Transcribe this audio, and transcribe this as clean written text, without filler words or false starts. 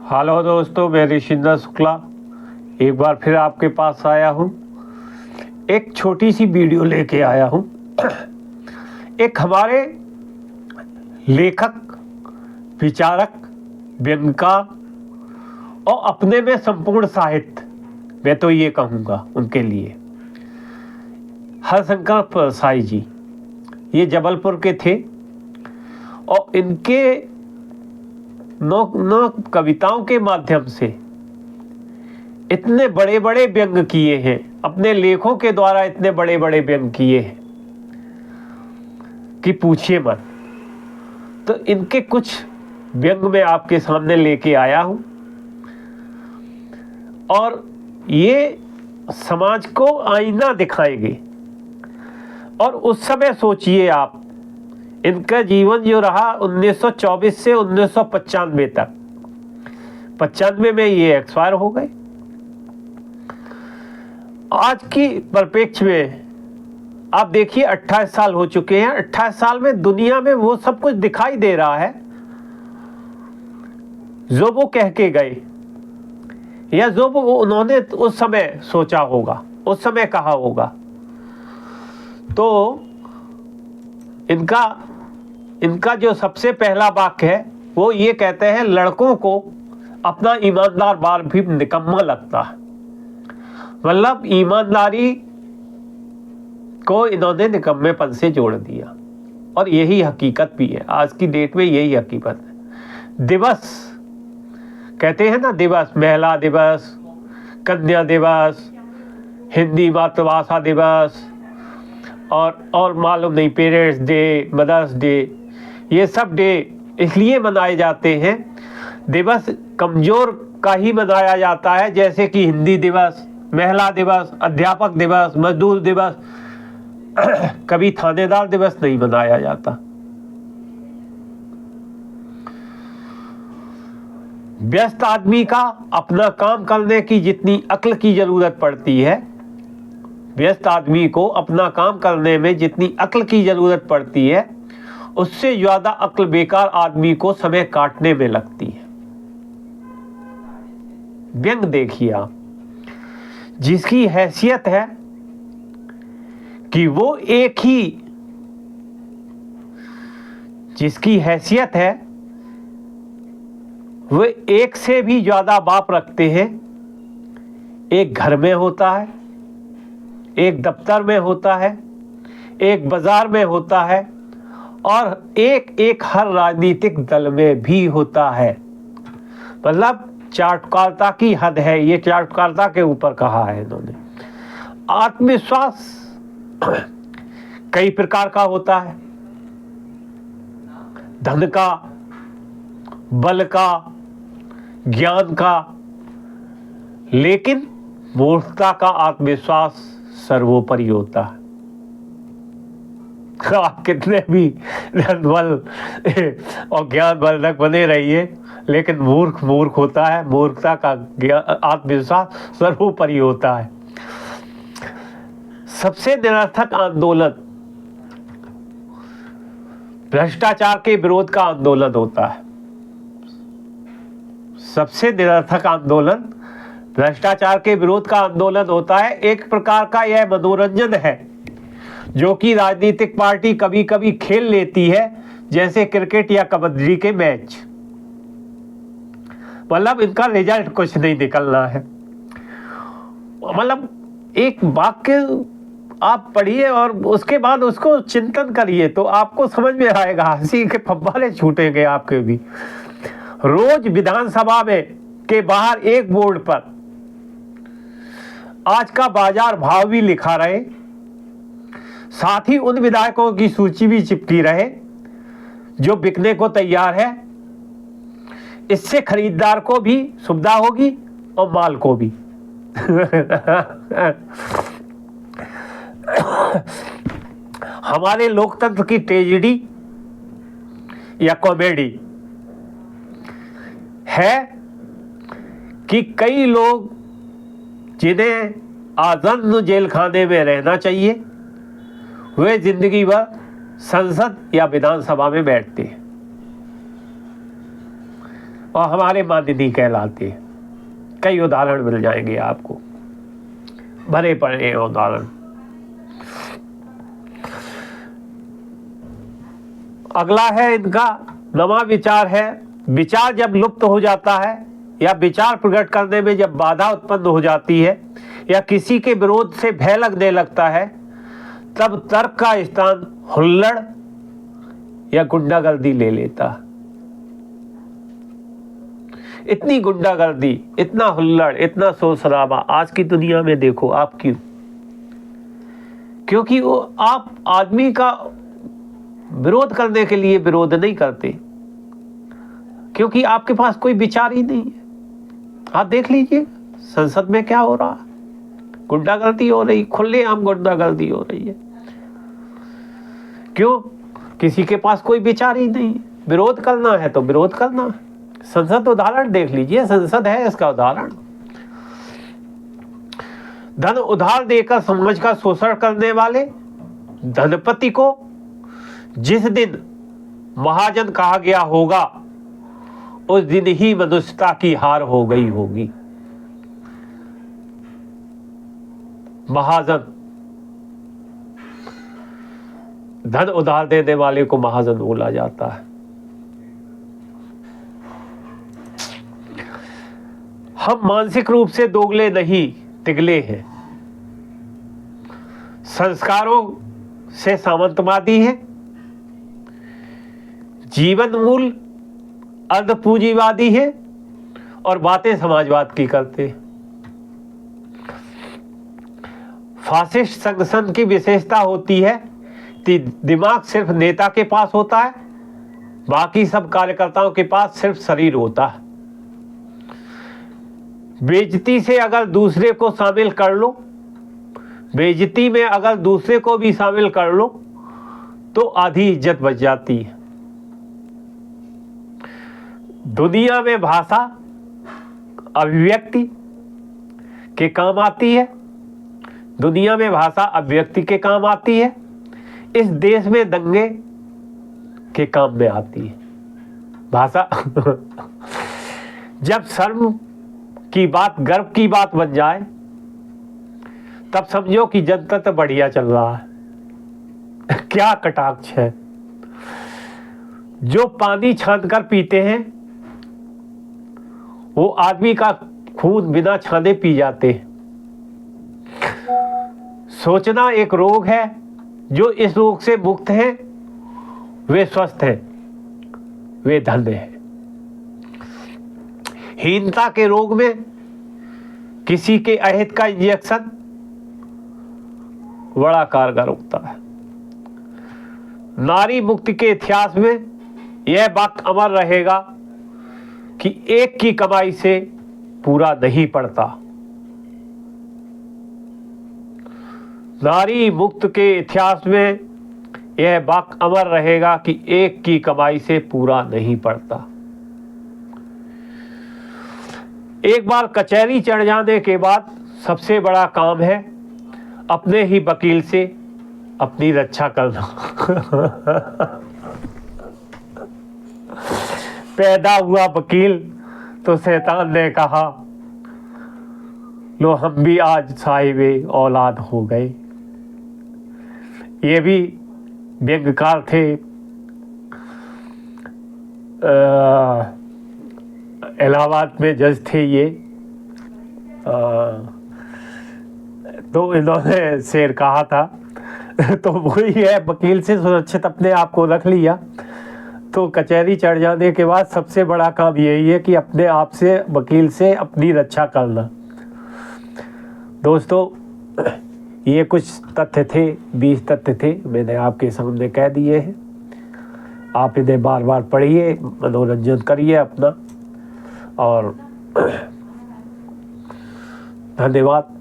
Hello दोस्तों, मैं ऋषिंदर शुक्ला एक बार फिर आपके पास आया हूँ। एक छोटी सी वीडियो लेके आया हूँ। एक हमारे लेखक, विचारक, व्यंग्यकार और अपने में संपूर्ण साहित्य, मैं तो ये कहूँगा उनके लिए, हरशंकर परसाई जी, ये जबलपुर के थे और इनके नौ कविताओं के माध्यम से इतने बड़े बड़े व्यंग किए हैं, अपने लेखों के द्वारा इतने बड़े बड़े व्यंग किए हैं कि पूछिए मत। तो इनके कुछ व्यंग मैं आपके सामने लेके आया हूं और ये समाज को आईना दिखाएंगे। और उस समय सोचिए आप, इनका जीवन जो रहा 1924 से 1995 तक, 95 में ये एक्सपायर हो गए। आज की परिप्रेक्ष्य में आप देखिए 28 साल हो चुके हैं। 28 साल में दुनिया में वो सब कुछ दिखाई दे रहा है जो वो कह के गए या जो वो उन्होंने उस समय सोचा होगा, उस समय कहा होगा। तो इनका जो सबसे पहला वाक्य है वो ये कहते हैं, लड़कों को अपना ईमानदार बार भी निकम्मा लगता है। मतलब ईमानदारी को इन्होंने निकम्मेपन से जोड़ दिया और यही हकीकत भी है। आज की डेट में यही हकीकत है। दिवस कहते हैं ना, दिवस, महिला दिवस, कन्या दिवस, हिंदी मातृभाषा दिवस और मालूम नहीं, पेरेंट्स डे, मदर्स डे, ये सब डे इसलिए मनाए जाते हैं। दिवस कमज़ोर का ही मनाया जाता है, जैसे कि हिंदी दिवस, महिला दिवस, अध्यापक दिवस, मजदूर दिवस। कभी थानेदार दिवस नहीं मनाया जाता। व्यस्त आदमी का अपना काम करने की जितनी अक्ल की जरूरत पड़ती है, व्यस्त आदमी को अपना काम करने में जितनी अक्ल की जरूरत पड़ती है, उससे ज्यादा अक्ल बेकार आदमी को समय काटने में लगती है। व्यंग देखिए आप, जिसकी हैसियत है कि वो एक ही, जिसकी हैसियत है वो एक से भी ज्यादा बाप रखते हैं। एक घर में होता है, एक दफ्तर में होता है, एक बाजार में होता है और एक एक हर राजनीतिक दल में भी होता है। मतलब चाटुकारिता की हद है। ये चाटुकारिता के ऊपर कहा है इन्होंने। आत्मविश्वास कई प्रकार का होता है, धन का, बल का, ज्ञान का, लेकिन मूर्खता का आत्मविश्वास सर्वोपरि होता है। आप कितने भी धन बल और ज्ञान बल बने रहिए, लेकिन मूर्ख मूर्ख होता है। मूर्खता का आत्मविश्वास सर्वोपरि होता है। सबसे निरर्थक आंदोलन भ्रष्टाचार के विरोध का आंदोलन होता है। सबसे निरर्थक आंदोलन भ्रष्टाचार के विरोध का आंदोलन होता है। एक प्रकार का यह मनोरंजन है जो कि राजनीतिक पार्टी कभी कभी खेल लेती है, जैसे क्रिकेट या कबड्डी के मैच। मतलब इनका रिजल्ट कुछ नहीं निकलना है। मतलब एक वाक्य आप पढ़िए और उसके बाद उसको चिंतन करिए तो आपको समझ में आएगा। हंसी के फव्वारे छूटेंगे आपके भी। रोज विधानसभा में के बाहर एक बोर्ड पर आज का बाजार भाव भी लिखा रहे, साथ ही उन विधायकों की सूची भी चिपकी रहे जो बिकने को तैयार है। इससे खरीदार को भी सुविधा होगी और माल को भी। हमारे लोकतंत्र की ट्रेजेडी या कॉमेडी है कि कई लोग जिन्हें आजन्म जेल खाने में रहना चाहिए, वे जिंदगी भर संसद या विधानसभा में बैठते हैं। और हमारे मान्य नहीं कहलाते। कई उदाहरण मिल जाएंगे आपको, भरे पड़े हैं उदाहरण। अगला है इनका नवा विचार है, विचार जब लुप्त हो जाता है या विचार प्रकट करने में जब बाधा उत्पन्न हो जाती है या किसी के विरोध से भय लगने लगता है, तब तर्क का स्थान हुल्लड़ या गुंडागर्दी ले लेता। इतनी गुंडागर्दी, इतना हुल्लड़, इतना शोर शराबा आज की दुनिया में देखो आप क्यों? क्योंकि वो आप आदमी का विरोध करने के लिए विरोध नहीं करते, क्योंकि आपके पास कोई विचार ही नहीं है। आप देख लीजिए संसद में क्या हो रहा, गुंडागर्दी हो रही, खुलेआम गुंडागर्दी हो रही है। क्यों? किसी के पास कोई विचार ही नहीं है। विरोध करना है तो विरोध करना है। संसद उदाहरण देख लीजिए, संसद है इसका उदाहरण। धन उधार देकर समाज का शोषण करने वाले धनपति को जिस दिन महाजन कहा गया होगा, उस दिन ही मनुष्यता की हार हो गई होगी। महाजन, धन उधार देने वाले को महाजन बोला जाता है। हम मानसिक रूप से दोगले नहीं, तिगले हैं। संस्कारों से सामंतवादी हैं, जीवन मूल अर्ध पूंजीवादी है और बातें समाजवाद की करते हैं। फासिस्ट संगठन की विशेषता होती है कि दिमाग सिर्फ नेता के पास होता है, बाकी सब कार्यकर्ताओं के पास सिर्फ शरीर होता है। बेइज्जती से अगर दूसरे को शामिल कर लो, बेइज्जती में अगर दूसरे को भी शामिल कर लो तो आधी इज्जत बच जाती है। दुनिया में भाषा अभिव्यक्ति के काम आती है, दुनिया में भाषा अभिव्यक्ति के काम आती है, इस देश में दंगे के काम में आती है भाषा। जब शर्म की बात गर्व की बात बन जाए तब समझो कि जनतंत्र बढ़िया चल रहा है। क्या कटाक्ष है। जो पानी छान कर पीते हैं वो आदमी का खून बिना छाने पी जाते हैं। सोचना एक रोग है, जो इस रोग से मुक्त हैं वे स्वस्थ हैं, वे धन्य हैं। हीनता के रोग में किसी के अहित का इंजेक्शन बड़ा कारगर होता है। नारी मुक्ति के इतिहास में यह बात अमर रहेगा कि एक की कमाई से पूरा नहीं पड़ता। नारी मुक्त के इतिहास में यह बात अमर रहेगा कि एक की कमाई से पूरा नहीं पड़ता। एक बार कचहरी चढ़ जाने के बाद सबसे बड़ा काम है अपने ही वकील से अपनी रक्षा करना। पैदा हुआ वकील तो शैतान ने कहा, लो हम भी आज साहिबे औलाद हो गए। ये भी व्यंग्यकार थे। इलाहाबाद में जज थे ये। तो इन्होंने शेर कहा था। तो वही है, वकील से सुरक्षित अपने आप को रख लिया। तो कचहरी चढ़ जाने के बाद सबसे बड़ा काम यही है कि अपने आप से, वकील से अपनी रक्षा करना। दोस्तों, ये कुछ तथ्य थे, 20 तथ्य थे, मैंने आपके सामने कह दिए हैं। आप इन्हें बार बार पढ़िए, मनोरंजन करिए अपना, और धन्यवाद।